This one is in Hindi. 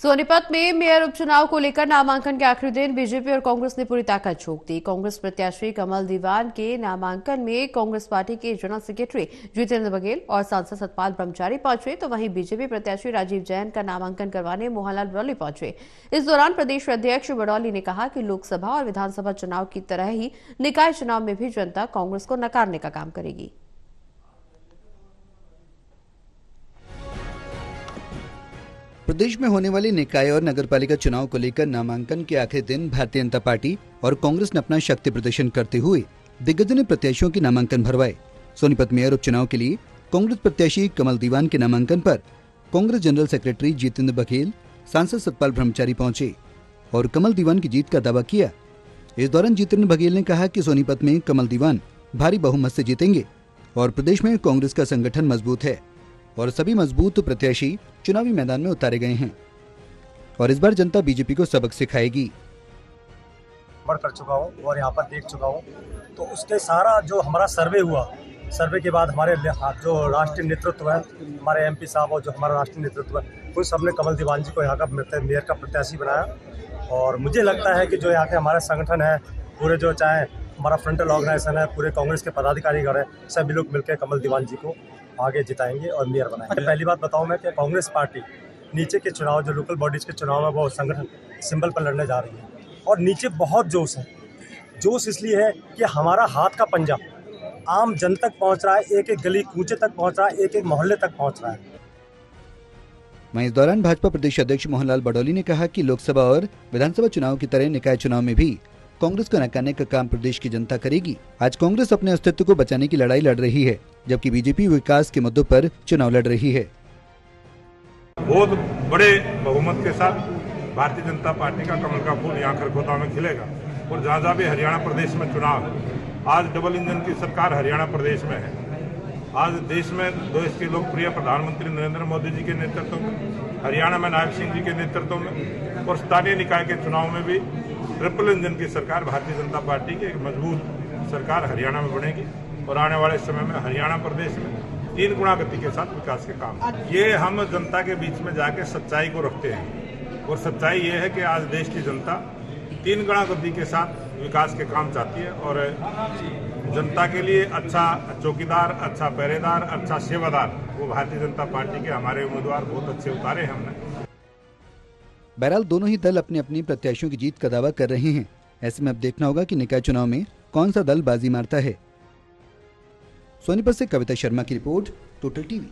सोनीपत में मेयर उपचुनाव को लेकर नामांकन के आखिरी दिन बीजेपी और कांग्रेस ने पूरी ताकत झोंक दी। कांग्रेस प्रत्याशी कमल दीवान के नामांकन में कांग्रेस पार्टी के जनरल सेक्रेटरी जितेंद्र बघेल और सांसद सतपाल ब्रह्मचारी पहुंचे, तो वहीं बीजेपी प्रत्याशी राजीव जैन का नामांकन करवाने मोहनलाल बड़ौली पहुंचे। इस दौरान प्रदेश अध्यक्ष बड़ौली ने कहा कि लोकसभा और विधानसभा चुनाव की तरह ही निकाय चुनाव में भी जनता कांग्रेस को नकारने का काम करेगी। प्रदेश में होने वाले निकाय और नगरपालिका चुनाव को लेकर नामांकन के आखिरी दिन भारतीय जनता पार्टी और कांग्रेस ने अपना शक्ति प्रदर्शन करते हुए दिग्गजों ने प्रत्याशियों के नामांकन भरवाए। सोनीपत मेयर उपचुनाव के लिए कांग्रेस प्रत्याशी कमल दीवान के नामांकन पर कांग्रेस जनरल सेक्रेटरी जितेंद्र बघेल, सांसद सतपाल ब्रह्मचारी पहुंचे और कमल दीवान की जीत का दावा किया। इस दौरान जितेंद्र बघेल ने कहा कि सोनीपत में कमल दीवान भारी बहुमत से जीतेंगे और प्रदेश में कांग्रेस का संगठन मजबूत है और सभी मजबूत प्रत्याशी चुनावी मैदान में उतारे गए हैं और इस बार जनता बीजेपी को सबक सिखाएगी। कर चुका हूँ और यहाँ पर देख चुका हूँ, तो उसके सारा जो हमारा सर्वे हुआ, सर्वे के बाद हमारे जो राष्ट्रीय नेतृत्व है, हमारे एमपी साहब और जो हमारा राष्ट्रीय नेतृत्व है, उन सबने कमल दीवान जी को यहाँ का मेयर का प्रत्याशी बनाया। और मुझे लगता है कि जो यहाँ के हमारे संगठन है, पूरे जो चाहे हमारा फ्रंटल ऑर्गेनाइजेशन है, पूरे कांग्रेस के पदाधिकारीगण है, सभी लोग मिलकर कमल दीवान जी को आगे जिताएंगे और मेयर बनाएंगे। पहली बात बताऊं मैं कि कांग्रेस पार्टी नीचे के चुनाव, जो लोकल बॉडीज के चुनाव है, वो संगठन सिंबल पर लड़ने जा रही है और नीचे बहुत जोश है। जोश इसलिए है कि हमारा हाथ का पंजा आम जन तक पहुंच रहा है, एक एक गली कूचे तक पहुंच रहा है, एक एक मोहल्ले तक पहुंच रहा है। वहीं इस दौरान भाजपा प्रदेश अध्यक्ष मोहनलाल बड़ौली ने कहा कि लोकसभा और विधानसभा चुनाव की तरह निकाय चुनाव में भी कांग्रेस को नकारने का काम प्रदेश की जनता करेगी। आज कांग्रेस अपने अस्तित्व को बचाने की लड़ाई लड़ रही है, जबकि बीजेपी विकास के मुद्दों पर चुनाव लड़ रही है। बहुत बड़े बहुमत के साथ भारतीय जनता पार्टी का कमल का फूल यहाँ खरखोदा में खिलेगा और जहाँ भी हरियाणा प्रदेश में चुनाव, आज डबल इंजन की सरकार हरियाणा प्रदेश में है। आज देश में देश के लोकप्रिय प्रधानमंत्री नरेंद्र मोदी जी के नेतृत्व में, हरियाणा में नायब सिंह जी के नेतृत्व में और स्थानीय निकाय के चुनाव में भी ट्रिपल इंजन की सरकार भारतीय जनता पार्टी की एक मजबूत सरकार हरियाणा में बनेगी और आने वाले समय में हरियाणा प्रदेश में 3 गुना गति के साथ विकास के काम। ये हम जनता के बीच में जाके सच्चाई को रखते हैं और सच्चाई ये है कि आज देश की जनता 3 गुना गति के साथ विकास के काम चाहती है और जनता के लिए अच्छा चौकीदार, अच्छा पहरेदार, अच्छा सेवादार वो भारतीय जनता पार्टी के हमारे उम्मीदवार बहुत अच्छे उतारे हैं हमने। बहरहाल दोनों ही दल अपनी अपनी प्रत्याशियों की जीत का दावा कर रहे हैं। ऐसे में अब देखना होगा कि निकाय चुनाव में कौन सा दल बाजी मारता है। सोनीपत से कविता शर्मा की रिपोर्ट, टोटल टीवी।